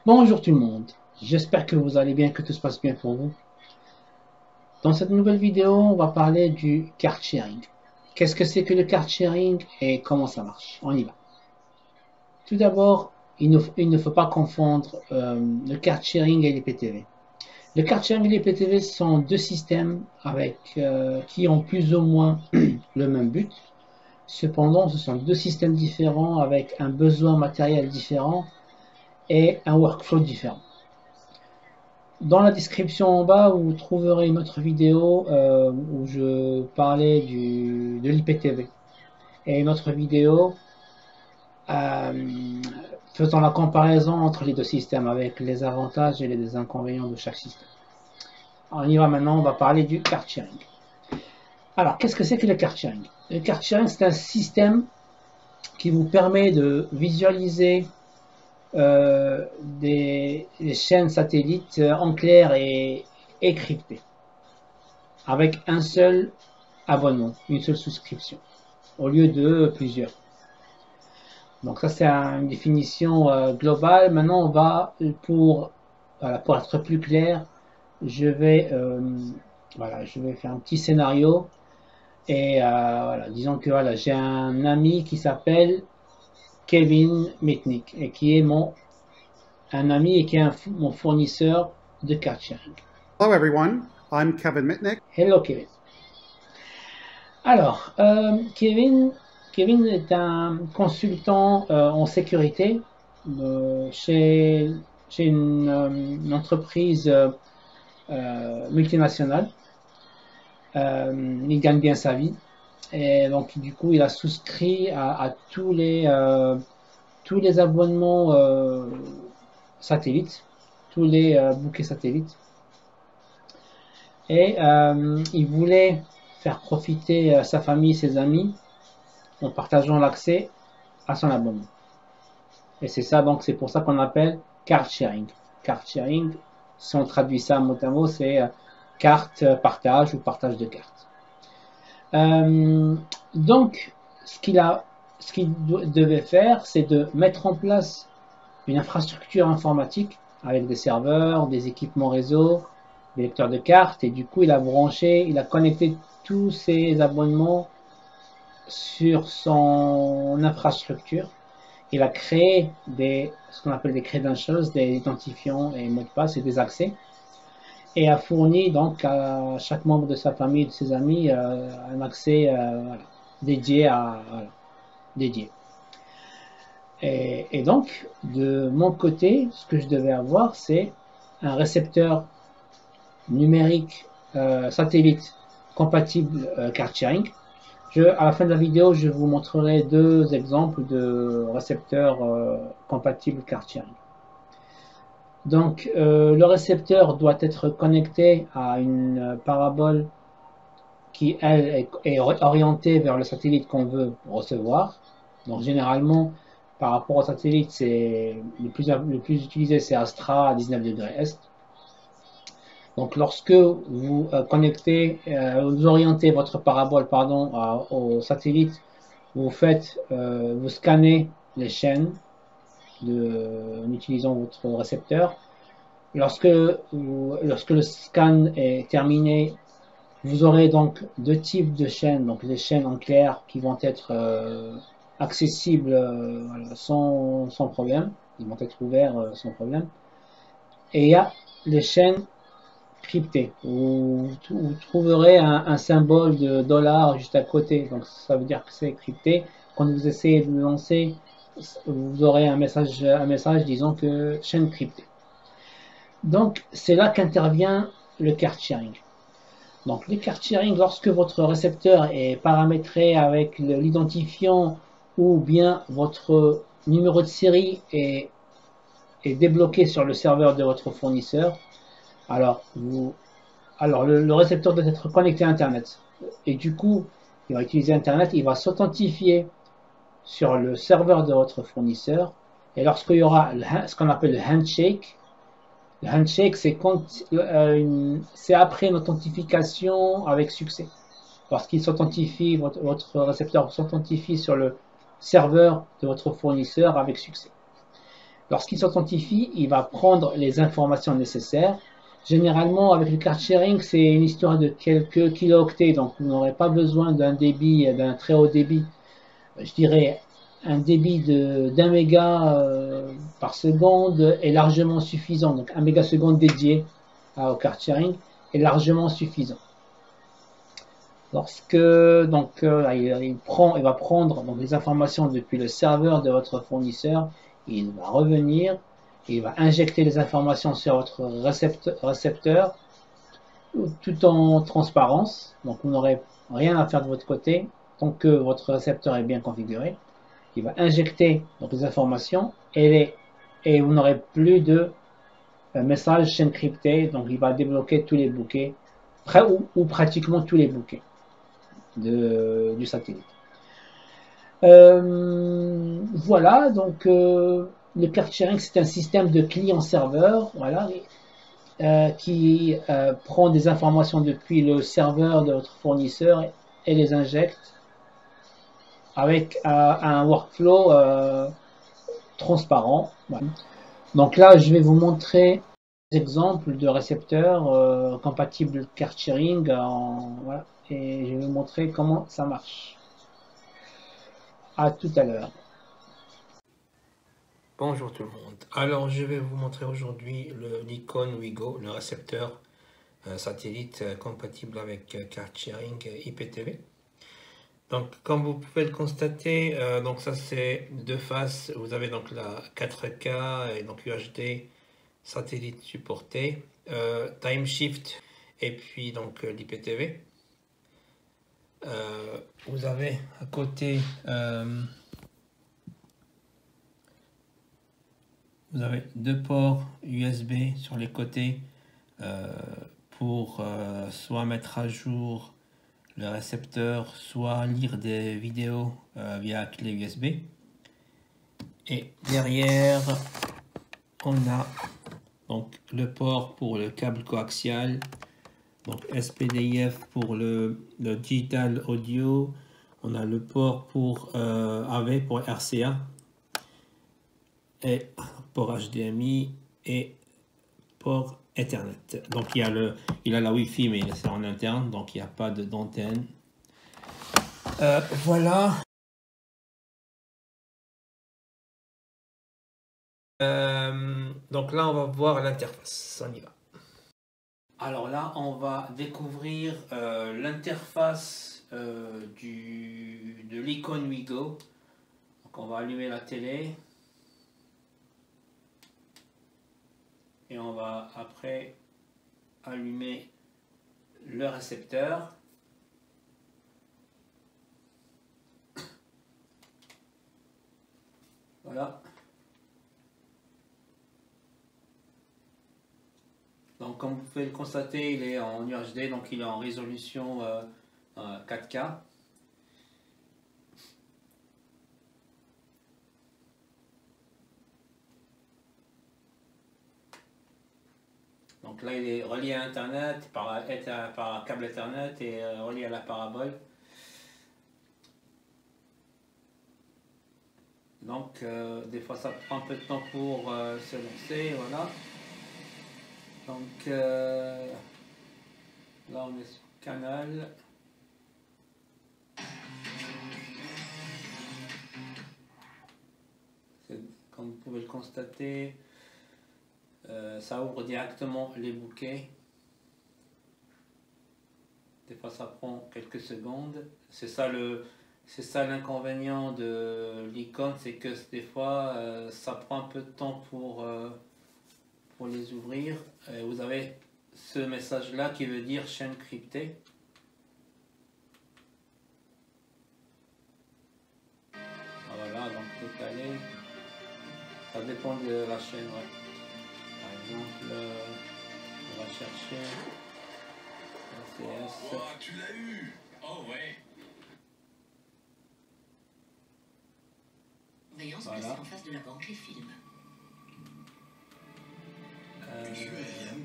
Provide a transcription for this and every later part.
Bonjour tout le monde, j'espère que vous allez bien, que tout se passe bien pour vous. Dans cette nouvelle vidéo, on va parler du card sharing. Qu'est-ce que c'est que le card sharing et comment ça marche? On y va. Tout d'abord, il ne faut pas confondre le card sharing et les PTV. Le card sharing et les PTV sont deux systèmes qui ont plus ou moins le même but. Cependant, ce sont deux systèmes différents avec un besoin matériel différent et un workflow différent. Dans la description en bas, vous trouverez une autre vidéo où je parlais de l'IPTV et une autre vidéo euh, faisant la comparaison entre les deux systèmes avec les avantages et les inconvénients de chaque système. Alors, on y va maintenant, on va parler du card sharing. Alors, qu'est-ce que c'est que le card sharing? Le card sharing, c'est un système qui vous permet de visualiser des chaînes satellites en clair et cryptées, avec un seul abonnement, une seule souscription, au lieu de plusieurs. Donc ça c'est une définition globale. Maintenant on va, pour être plus clair, je vais, je vais faire un petit scénario. Et disons que j'ai un ami qui s'appelle Kevin Mitnick et qui est un ami et qui est mon fournisseur de card sharing. Hello everyone, I'm Kevin Mitnick. Hello Kevin. Alors, Kevin est un consultant en sécurité chez une entreprise multinationale. Il gagne bien sa vie et donc du coup il a souscrit à tous les abonnements satellites, tous les bouquets satellites. Et il voulait faire profiter sa famille, ses amis, en partageant l'accès à son abonnement. Et c'est ça, donc c'est pour ça qu'on appelle card sharing. Card sharing, si on traduit ça mot à mot, c'est carte partage ou partage de cartes. Donc, ce qu'il devait faire, c'est de mettre en place une infrastructure informatique avec des serveurs, des équipements réseau, des lecteurs de cartes, et du coup, il a connecté tous ses abonnements sur son infrastructure. Il a créé ce qu'on appelle des credentials, des identifiants et mots de passe et des accès, et a fourni donc à chaque membre de sa famille, de ses amis, un accès dédié dédié. Et donc, de mon côté, ce que je devais avoir, c'est un récepteur numérique satellite compatible card sharing. À la fin de la vidéo, je vous montrerai deux exemples de récepteurs compatibles card sharing. Donc, le récepteur doit être connecté à une parabole qui, elle, est orientée vers le satellite qu'on veut recevoir. Donc, généralement, par rapport au satellite, le plus utilisé, c'est Astra à 19 degrés Est. Donc, lorsque vous vous orientez votre parabole au satellite, vous scannez les chaînes en utilisant votre récepteur. Lorsque le scan est terminé, vous aurez donc deux types de chaînes, donc les chaînes en clair qui vont être accessibles sans problème, ils vont être ouverts sans problème. Et il y a les chaînes cryptées où vous trouverez un symbole de dollar juste à côté, donc ça veut dire que c'est crypté. Quand vous essayez de le lancer, vous aurez un message disant que chaîne cryptée. Donc c'est là qu'intervient le card sharing. Donc le card sharing, lorsque votre récepteur est paramétré avec l'identifiant ou bien votre numéro de série est débloqué sur le serveur de votre fournisseur, alors le récepteur doit être connecté à Internet. Et du coup, il va utiliser Internet, il va s'authentifier sur le serveur de votre fournisseur. Et lorsqu'il y aura ce qu'on appelle le handshake c'est après une authentification avec succès. Lorsqu'il s'authentifie, votre récepteur s'authentifie sur le serveur de votre fournisseur avec succès. Lorsqu'il s'authentifie, il va prendre les informations nécessaires. Généralement, avec le card sharing, c'est une histoire de quelques kilooctets, donc vous n'aurez pas besoin d'un débit, d'un très haut débit. Je dirais un débit d'un méga par seconde est largement suffisant. Donc un méga seconde dédié au card sharing est largement suffisant. Lorsque donc il va prendre donc, les informations depuis le serveur de votre fournisseur, il va revenir, il va injecter les informations sur votre récepteur tout en transparence. Donc vous n'aurez rien à faire de votre côté tant que votre récepteur est bien configuré. Il va injecter donc, les informations et vous n'aurez plus de message chaîne cryptée. Donc il va débloquer tous les bouquets, ou pratiquement tous les bouquets du satellite. Voilà, donc le card sharing, c'est un système de client-serveur, voilà, qui prend des informations depuis le serveur de votre fournisseur et les injecte avec un workflow transparent. Voilà. Donc là, je vais vous montrer des exemples de récepteurs compatibles card sharing, voilà, et je vais vous montrer comment ça marche. À tout à l'heure. Bonjour tout le monde. Alors je vais vous montrer aujourd'hui l'icône Wigo, le récepteur satellite compatible avec card sharing IPTV. Donc comme vous pouvez le constater, donc ça c'est deux faces. Vous avez donc la 4K et donc UHD satellite supporté, time shift et puis donc l'IPTV. Vous avez à côté vous avez deux ports USB sur les côtés pour soit mettre à jour le récepteur, soit lire des vidéos via clé USB. Et derrière, on a donc le port pour le câble coaxial, donc SPDIF pour le digital audio. On a le port pour AV pour RCA et port HDMI et port Ethernet. Donc il a la Wi-Fi mais c'est en interne, donc il n'y a pas d'antenne. Voilà. Donc là on va voir l'interface, on y va. Alors là on va découvrir l'interface de l'icône Wigo. Donc on va allumer la télé. Et on va après allumer le récepteur. Voilà. Donc comme vous pouvez le constater, il est en UHD, donc il est en résolution 4K. Donc là il est relié à Internet par un câble Ethernet et relié à la parabole. Donc des fois ça prend un peu de temps pour se lancer, voilà. Donc là on est sur Canal. Comme vous pouvez le constater, ça ouvre directement les bouquets. Des fois ça prend quelques secondes. C'est ça l'inconvénient de l'icône, c'est que des fois ça prend un peu de temps pour les ouvrir. Vous avez ce message là qui veut dire chaîne cryptée. Voilà, donc décalé. Ça dépend de la chaîne. Ouais. Par exemple, on va chercher LCS. Oh, tu l'as eu! Oh ouais! Veuillez se placer en face de la banque Les Films.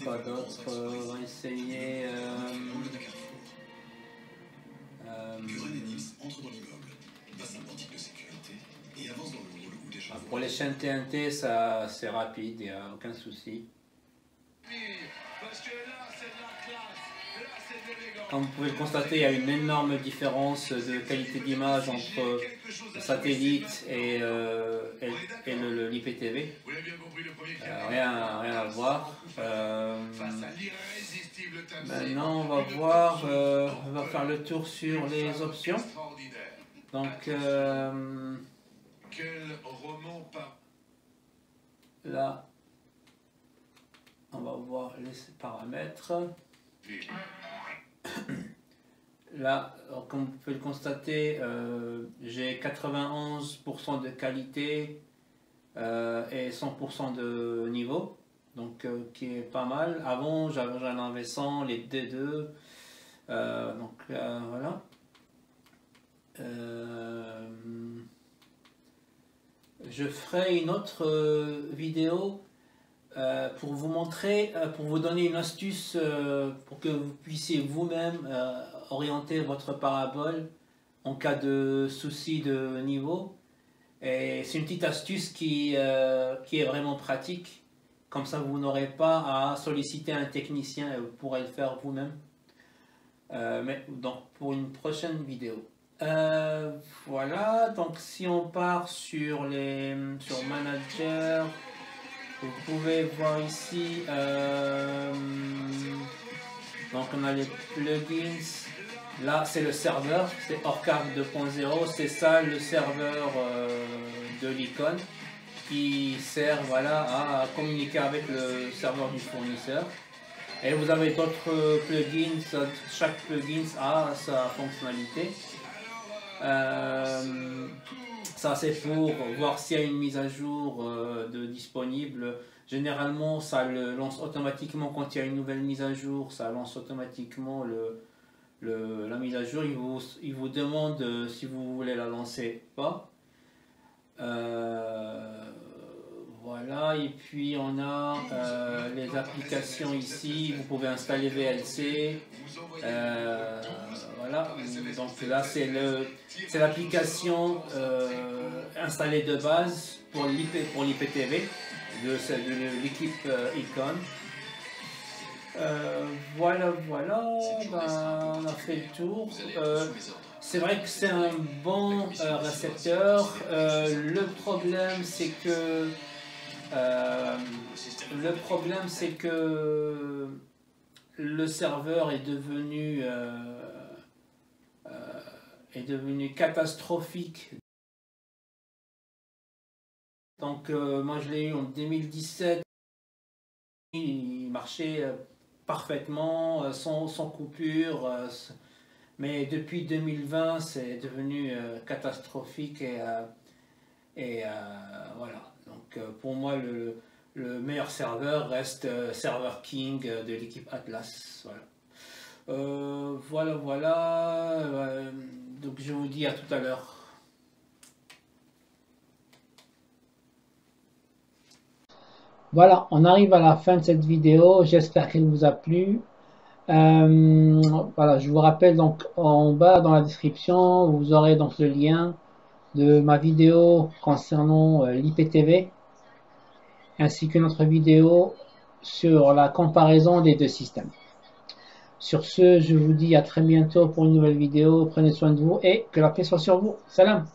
Pas d'autre, on va essayer. Buren et Nils entrent dans l'immeuble, passent un portique de sécurité et avancent dans le hall où Pour les chaînes TNT, ça c'est rapide, il n'y a aucun souci. Comme vous pouvez le constater, il y a une énorme différence de qualité d'image entre le satellite et l'IPTV. Rien à voir. Maintenant, on va voir, on va faire le tour sur les options. Donc, là, on va voir les paramètres. Là, comme vous pouvez le constater, j'ai 91% de qualité et 100% de niveau, donc qui est pas mal. Avant, j'en avais 100, les D2, donc voilà. Je ferai une autre vidéo pour vous montrer, pour vous donner une astuce pour que vous puissiez vous-même orienter votre parabole en cas de souci de niveau. Et c'est une petite astuce qui est vraiment pratique. Comme ça, vous n'aurez pas à solliciter un technicien et vous pourrez le faire vous-même. Mais donc pour une prochaine vidéo. Voilà, donc si on part sur Manager, vous pouvez voir ici, donc on a les plugins, là c'est le serveur, c'est Orcard 2.0, c'est ça le serveur de l'icône qui sert voilà, à communiquer avec le serveur du fournisseur. Et vous avez d'autres plugins, chaque plugin a sa fonctionnalité. Ça c'est pour voir s'il y a une mise à jour de disponible. Généralement ça le lance automatiquement quand il y a une nouvelle mise à jour, ça lance automatiquement la mise à jour. Il vous demande si vous voulez la lancer ou pas. Voilà, et puis on a les applications ici, vous pouvez installer VLC, voilà, donc là c'est l'application installée de base pour l'IPTV de l'équipe Icon. Voilà, ben, on a fait le tour. C'est vrai que c'est un bon récepteur. Le problème c'est que le serveur est devenu catastrophique. Donc moi je l'ai eu en 2017, il marchait parfaitement, sans coupure, mais depuis 2020 c'est devenu catastrophique et voilà. Donc pour moi le meilleur serveur reste Server King de l'équipe Atlas. Voilà. Donc je vous dis à tout à l'heure. Voilà, on arrive à la fin de cette vidéo. J'espère qu'elle vous a plu. Voilà, je vous rappelle donc en bas dans la description, vous aurez donc le lien de ma vidéo concernant l'IPTV, ainsi qu'une autre vidéo sur la comparaison des deux systèmes. Sur ce, je vous dis à très bientôt pour une nouvelle vidéo. Prenez soin de vous et que la paix soit sur vous. Salam!